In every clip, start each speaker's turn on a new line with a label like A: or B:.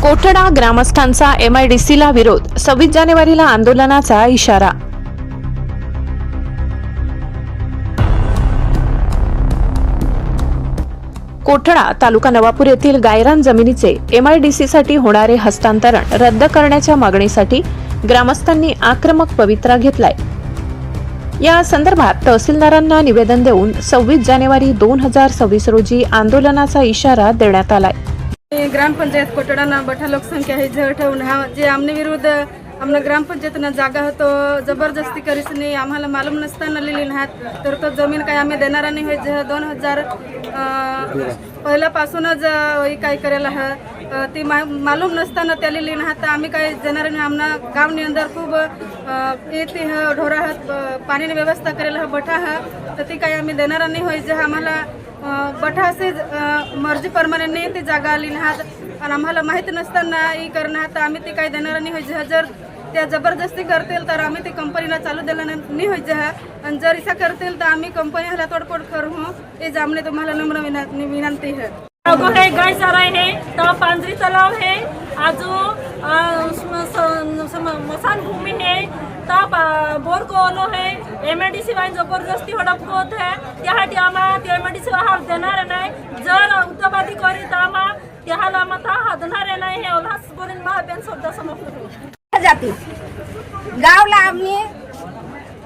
A: कोठडा ग्रामस्थांचा MIDCला विरोध, 26 जानेवारीला आंदोलनाचा इशारा। कोठडा तालुका नवापूर येथील गायरान जमिनीचे MIDCसाठी होणारे हस्तांतरण रद्द करण्याच्या मागणीसाठी ग्रामस्थांनी आक्रमक पवित्रा घेतलाय। या संदर्भात तहसीलदारांना निवेदन देऊन 26 जानेवारी 2026 रोजी आंदोलनाचा इशारा देण्यात आलाय।
B: ग्रामपंचायत कोठडाना बठा लोकसंख्या हे जर ठेवून जे आमने विरुद्ध आमना ग्रामपंचायतना जागा होतो जबरदस्ती करीसनी आम्हाला मालूम नसताना लिहिली नाहीत तर तो जमीन काय आम्ही देणार नाही होय जे 2000 पहिल्यापासूनच काय करेला आहे ती मालूम नसताना त्या लिहिली नाहीत तर आम्ही काय देणार नाही। आमना गावनी अंदर खूप येते ढोरा पाणी व्यवस्था करेला बठा तर ती काय आम्ही देणार नाही होय जे आम्हाला बठा से मर्जी प्रमाणे ती जागा आली नाहीत आणि आम्हाला माहिती नसताना ही करणार तर आम्ही ती काही देणार नाही होय जर त्या जबरदस्ती करतील तर आम्ही ती कंपनीला चालू देणार नाही होय आणि जर इसा करतील तर आम्ही कंपनीला तोडफोड करू हे जामने तुम्हाला नम्र विनंती है।
C: है गाय सराय है तो पांजरी तालाव है आजू मसान भूमि है तो बोर कोलो है MIDC वाइन जबरदस्ती हडप होत है त्यासाठी आम्हा MIDC हा देणार नाही जर उत्तरवादी करीत आम्हा त्याला मता हादणार नाही हे उल्हास बोलून मा बेन शब्द समोर
D: जाती गावला आम्ही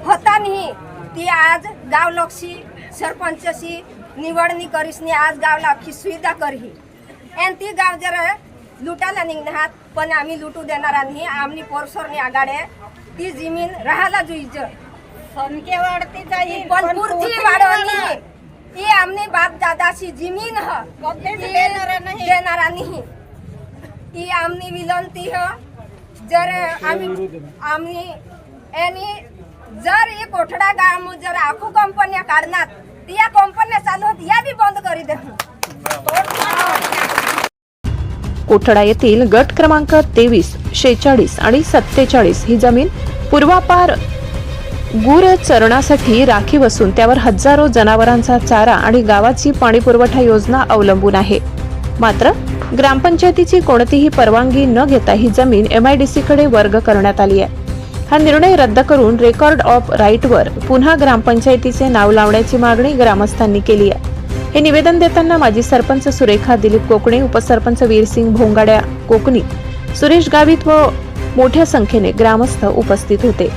D: होता नाही ती आज गाव लोकशी सरपंचशी निवडणी करीसनी आज गावला अख्खी सुविधा करही आणि ती गाव जरा लुटायला निघणार पण आम्ही लुटू देणार नाही। आम्ही पोरसोरनी आगाडे ती जमीन राहायला जुईज संख्या वाढती जाईल पण पुरती वाढवणी ती आमने बाप दादाची जमीन देणार नाही ती आमनी विनंती ह जर आम्ही आणि जर हे कोठडा गाव जर आखू कंपन्या काढणार या कंपन्या चालू होत या बी बंद करी दे।
A: कोठडा येथील गट क्रमांक 23, 46 आणि 47 ही जमीन पूर्वापार गुर चरणासाठी राखीव असून त्यावर हजारो जनावरांचा चारा आणि गावाची पाणी पुरवठा योजना अवलंबून आहे। मात्र ग्रामपंचायतीची कोणतीही परवानगी न घेता ही जमीन MIDC कडे वर्ग करण्यात आली आहे। हा निर्णय रद्द करून रेकॉर्ड ऑफ राईटवर पुन्हा ग्रामपंचायतीचे नाव लावण्याची मागणी ग्रामस्थांनी केली आहे। हे निवेदन देताना माजी सरपंच सुरेखा दिलीप कोकणे, उपसरपंच वीरसिंग भोंगाड्या कोकणी, सुरेश गावित व मोठ्या संख्येने ग्रामस्थ उपस्थित होते।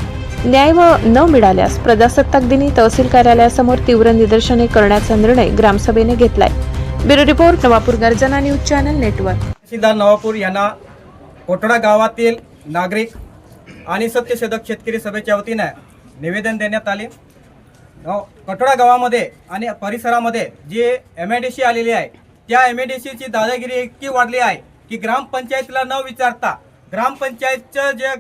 A: न्याय न मिळाल्यास प्रजासत्ताक दिनी तहसील कार्यालयासमोर तीव्र निदर्शने करण्याचा निर्णय ग्रामसभेने घेतलाय। ब्युरो रिपोर्ट, नवापूर गर्जना न्यूज चॅनल नेटवर्क।
E: तहसीलदार नवापूर यांना कोठडा गावातील नागरिक आणि सत्यशोधक शेतकरी सभेच्या वतीने निवेदन देण्यात आले। कोठडा गावामध्ये आणि परिसरामध्ये जे MIDC आलेली आहे त्या MIDCची दादागिरी इतकी वाढली आहे की ग्रामपंचायतीला न विचारता ग्रामपंचायतचं जे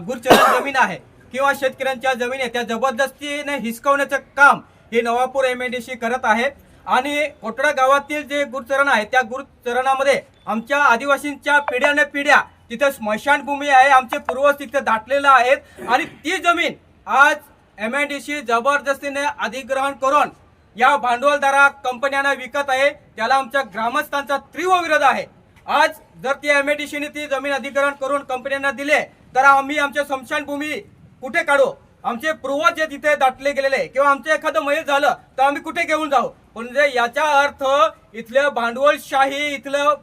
E: गुरचरण जमीन आहे किंवा शेतकऱ्यांच्या जमीन आहे त्या जबरदस्तीने हिसकवण्याचं काम हे नवापूर MIDC करत आहे। आणि कोठडा गावातील जे गुरचरण आहे त्या गुरचरणामध्ये आमच्या आदिवासींच्या पिढ्याने पिढ्या तिथे स्मशानभूमी आहे, आमचे पूर्वज तिथे दाटलेले आहेत आणि ती जमीन आज MIDC जबरदस्तीने अधिग्रहण करून या भांडवलदारा कंपन्यांना विकत आहे। त्याला आमच्या ग्रामस्थांचा तीव्र विरोध आहे। आज जर ती MIDCने ती जमीन अधिग्रहण करून कंपन्यांना दिले तर आम्ही आमच्या स्मशानभूमी कुठे काढू? आमचे पूर्वज जे तिथे दाटले गेलेले किंवा आमचे एखादं मैल झालं तर आम्ही कुठे घेऊन जाऊ? म्हणजे याचा अर्थ इथले भांडवलशाही इथलं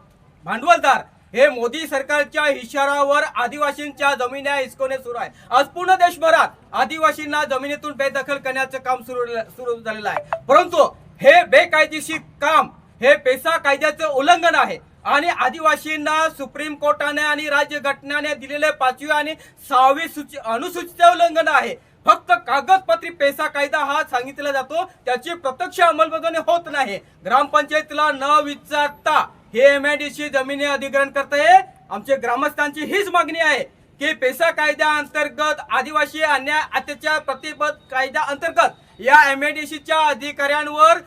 E: भांडवलदार हे मोदी सरकारच्या इशारावर आदिवासींच्या जमिनी हिसकवणे सुरू आहे। आज पूर्ण देशभरात आदिवासींना जमिनीतून बेदखल करण्याचं काम सुरू झालेलं आहे। परंतु हे बेकायदेशीर काम हे पेसा कायद्याचं उल्लंघन आहे आणि आदिवासींना सुप्रीम कोर्टाने आणि राज्य घटनेने दिलेले 5वी आणि 6वी अनुसूचीचे उल्लंघन आहे। फक्त कागदपत्री पेसा कायदा हा सांगितला जातो, त्याची प्रत्यक्ष अंमलबजावणी होत नाही। ग्रामपंचायतीला न विचारता हे MIDC जमिनी अधिग्रहण करते। आमच्या ग्रामस्थांची हीच मागणी आहे की पेसा कायद्या अंतर्गत आदिवासी अन्याय अत्याचार प्रतिबंध कायदा अंतर्गत या MIDCच्या अधिकाऱ्यांवर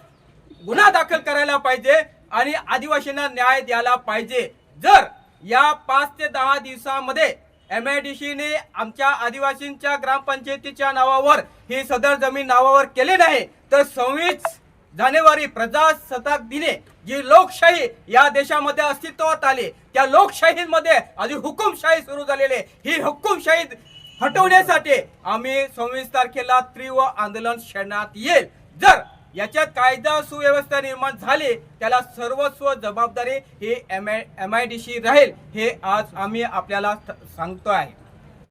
E: गुन्हा दाखल करायला पाहिजे आणि आदिवासींना न्याय द्यायला पाहिजे। जर या 5 ते 10 दिवसांमध्ये MIDCने आमच्या आदिवासींच्या ग्रामपंचायतीच्या नावावर ही सदर जमीन नावावर केली नाही तर 26 जानेवारी प्रजासत्ताक दिनी जी लोकशाही या देशामध्ये अस्तित्वात आली, त्या लोकशाहीमध्ये आधी हुकुमशाही सुरू झालेली आहे. ही हुकुमशाही हटवण्यासाठी आम्ही 26 तारखेला तीव्र आंदोलन छेडण्यात येईल. जर याच्यात कायदा सुव्यवस्था निर्माण झाली त्याला सर्वस्व जबाबदारी ही MIDC राहील, हे आज आम्ही आपल्याला सांगतो आहे.